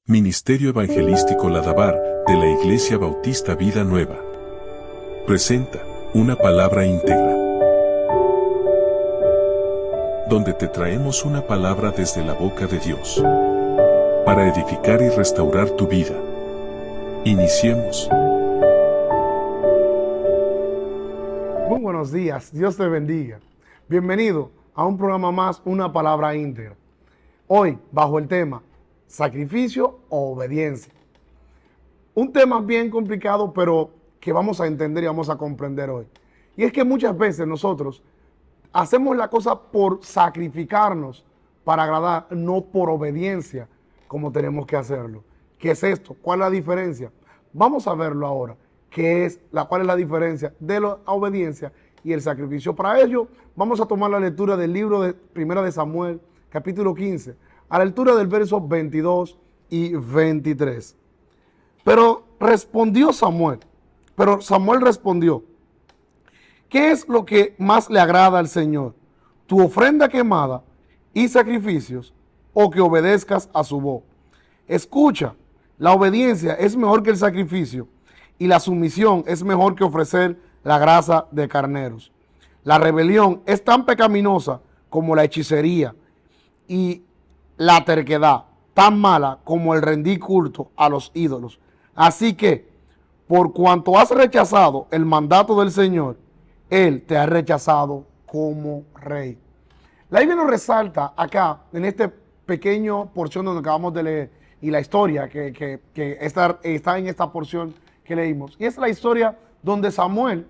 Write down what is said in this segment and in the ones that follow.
Ministerio Evangelístico Ladabar, de la Iglesia Bautista Vida Nueva. Presenta, una palabra íntegra. Donde te traemos una palabra desde la boca de Dios. Para edificar y restaurar tu vida. Iniciemos. Muy buenos días, Dios te bendiga. Bienvenido a un programa más, una palabra íntegra. Hoy, bajo el tema, sacrificio o obediencia. Un tema bien complicado, pero que vamos a entender y vamos a comprender hoy. Y es que muchas veces nosotros hacemos la cosa por sacrificarnos para agradar, no por obediencia, como tenemos que hacerlo. ¿Qué es esto? ¿Cuál es la diferencia? Vamos a verlo ahora. ¿Cuál es la diferencia de la obediencia y el sacrificio? Para ello, vamos a tomar la lectura del libro de Primera de Samuel, capítulo 15, a la altura del verso 22 y 23. Samuel respondió, ¿qué es lo que más le agrada al Señor? ¿Tu ofrenda quemada y sacrificios, o que obedezcas a su voz? Escucha, la obediencia es mejor que el sacrificio, y la sumisión es mejor que ofrecer la grasa de carneros. La rebelión es tan pecaminosa como la hechicería, y la terquedad tan mala como el rendir culto a los ídolos. Así que, por cuanto has rechazado el mandato del Señor, Él te ha rechazado como rey. La Biblia nos resalta acá, en este pequeño porción donde acabamos de leer, y la historia que está en esta porción que leímos. Y es la historia donde Samuel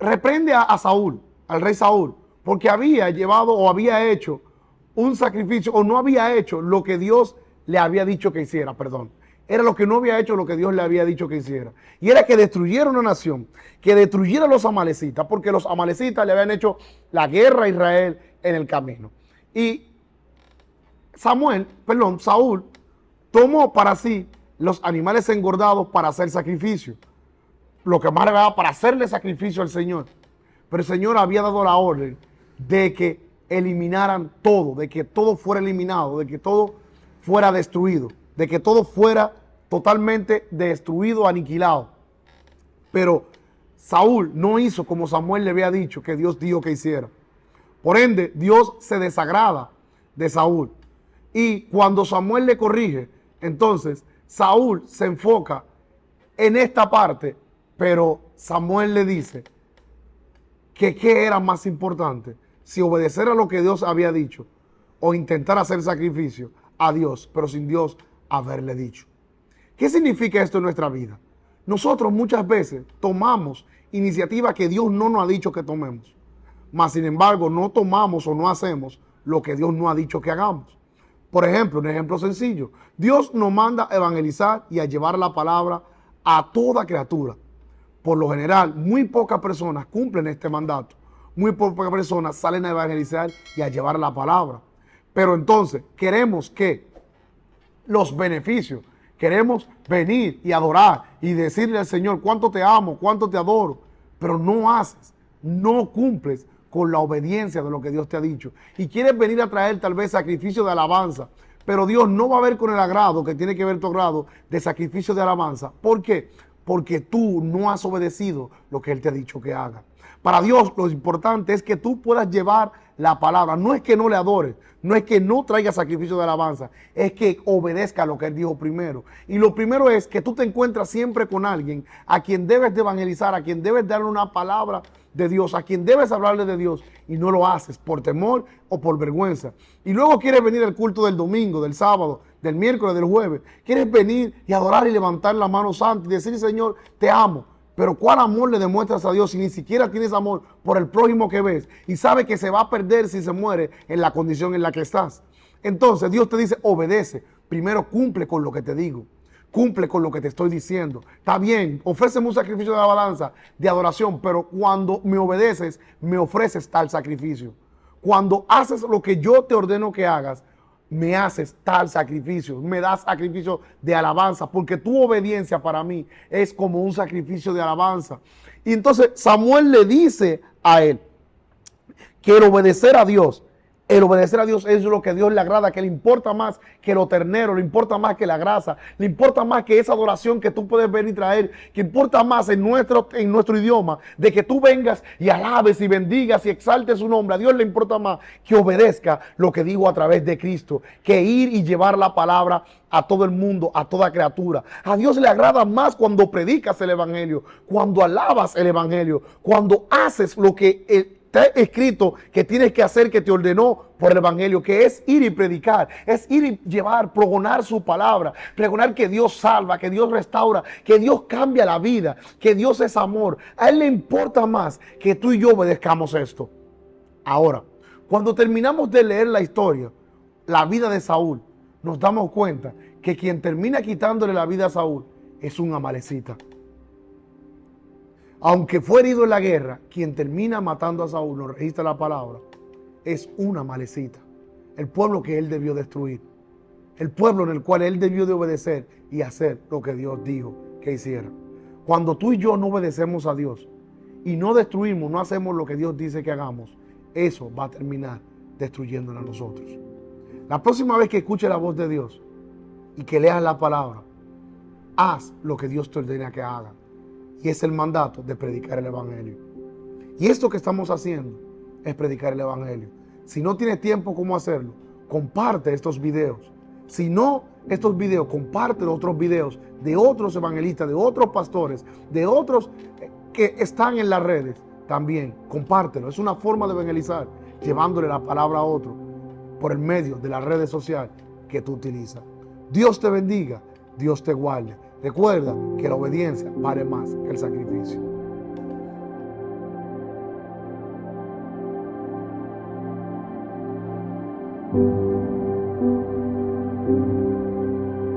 reprende a Saúl, al rey Saúl, porque había llevado o había hecho un sacrificio, o no había hecho lo que Dios le había dicho que hiciera, Era lo que no había hecho lo que Dios le había dicho que hiciera. Y era que destruyera una nación, que destruyera a los amalecitas, porque los amalecitas le habían hecho la guerra a Israel en el camino. Y Saúl tomó para sí los animales engordados para hacer sacrificio. Lo que más le daba para hacerle sacrificio al Señor. Pero el Señor había dado la orden de que eliminaran todo, de que todo fuera eliminado, de que todo fuera destruido, de que todo fuera totalmente destruido, aniquilado. Pero Saúl no hizo como Samuel le había dicho que Dios dijo que hiciera. Por ende, Dios se desagrada de Saúl. Y cuando Samuel le corrige, entonces Saúl se enfoca en esta parte, pero Samuel le dice que qué era más importante, si obedecer a lo que Dios había dicho o intentar hacer sacrificio a Dios, pero sin Dios haberle dicho. ¿Qué significa esto en nuestra vida? Nosotros muchas veces tomamos iniciativas que Dios no nos ha dicho que tomemos, mas sin embargo no tomamos o no hacemos lo que Dios no ha dicho que hagamos. Por ejemplo, un ejemplo sencillo, Dios nos manda a evangelizar y a llevar la palabra a toda criatura. Por lo general, muy pocas personas cumplen este mandato. Muy pocas personas salen a evangelizar y a llevar la palabra. Pero entonces queremos que los beneficios, queremos venir y adorar y decirle al Señor cuánto te amo, cuánto te adoro, pero no haces, no cumples con la obediencia de lo que Dios te ha dicho. Y quieres venir a traer tal vez sacrificio de alabanza, pero Dios no va a ver con el agrado que tiene que ver tu agrado de sacrificio de alabanza. ¿Por qué? Porque tú no has obedecido lo que Él te ha dicho que haga. Para Dios lo importante es que tú puedas llevar la palabra. No es que no le adores, no es que no traiga sacrificio de alabanza, es que obedezca lo que Él dijo primero. Y lo primero es que tú te encuentras siempre con alguien a quien debes de evangelizar, a quien debes darle una palabra de Dios, a quien debes hablarle de Dios, y no lo haces por temor o por vergüenza. Y luego quieres venir al culto del domingo, del sábado, del miércoles, del jueves. Quieres venir y adorar y levantar la mano santa y decir, Señor, te amo. Pero ¿cuál amor le demuestras a Dios si ni siquiera tienes amor por el prójimo que ves y sabes que se va a perder si se muere en la condición en la que estás? Entonces Dios te dice, obedece. Primero cumple con lo que te digo. Cumple con lo que te estoy diciendo. Está bien, ofréceme un sacrificio de alabanza, de adoración, pero cuando me obedeces, me ofreces tal sacrificio. Cuando haces lo que yo te ordeno que hagas, me haces tal sacrificio, me das sacrificio de alabanza, porque tu obediencia para mí es como un sacrificio de alabanza. Y entonces Samuel le dice a él, quiero obedecer a Dios El obedecer a Dios es lo que a Dios le agrada, que le importa más que lo ternero, le importa más que la grasa, le importa más que esa adoración que tú puedes ver y traer, que importa más en nuestro idioma, de que tú vengas y alabes y bendigas y exaltes su nombre. A Dios le importa más que obedezca lo que digo a través de Cristo, que ir y llevar la palabra a todo el mundo, a toda criatura. A Dios le agrada más cuando predicas el evangelio, cuando alabas el evangelio, cuando haces lo que está escrito que tienes que hacer, que te ordenó por el evangelio, que es ir y predicar, es ir y llevar, pregonar su palabra, pregonar que Dios salva, que Dios restaura, que Dios cambia la vida, que Dios es amor. A Él le importa más que tú y yo obedezcamos esto. Ahora, cuando terminamos de leer la historia, la vida de Saúl, nos damos cuenta que quien termina quitándole la vida a Saúl es un amalecita. Aunque fue herido en la guerra, quien termina matando a Saúl, nos registra la palabra, es una amalecita. El pueblo que él debió destruir. El pueblo en el cual él debió de obedecer y hacer lo que Dios dijo que hiciera. Cuando tú y yo no obedecemos a Dios y no destruimos, no hacemos lo que Dios dice que hagamos, eso va a terminar destruyéndonos a nosotros. La próxima vez que escuches la voz de Dios y que leas la palabra, haz lo que Dios te ordena que hagas. Y es el mandato de predicar el evangelio. Y esto que estamos haciendo es predicar el evangelio. Si no tienes tiempo cómo hacerlo, comparte estos videos. Si no estos videos, comparte los otros videos de otros evangelistas, de otros pastores, de otros que están en las redes. También compártelo. Es una forma de evangelizar, llevándole la palabra a otro por el medio de las redes sociales que tú utilizas. Dios te bendiga, Dios te guarde. Recuerda que la obediencia vale más que el sacrificio.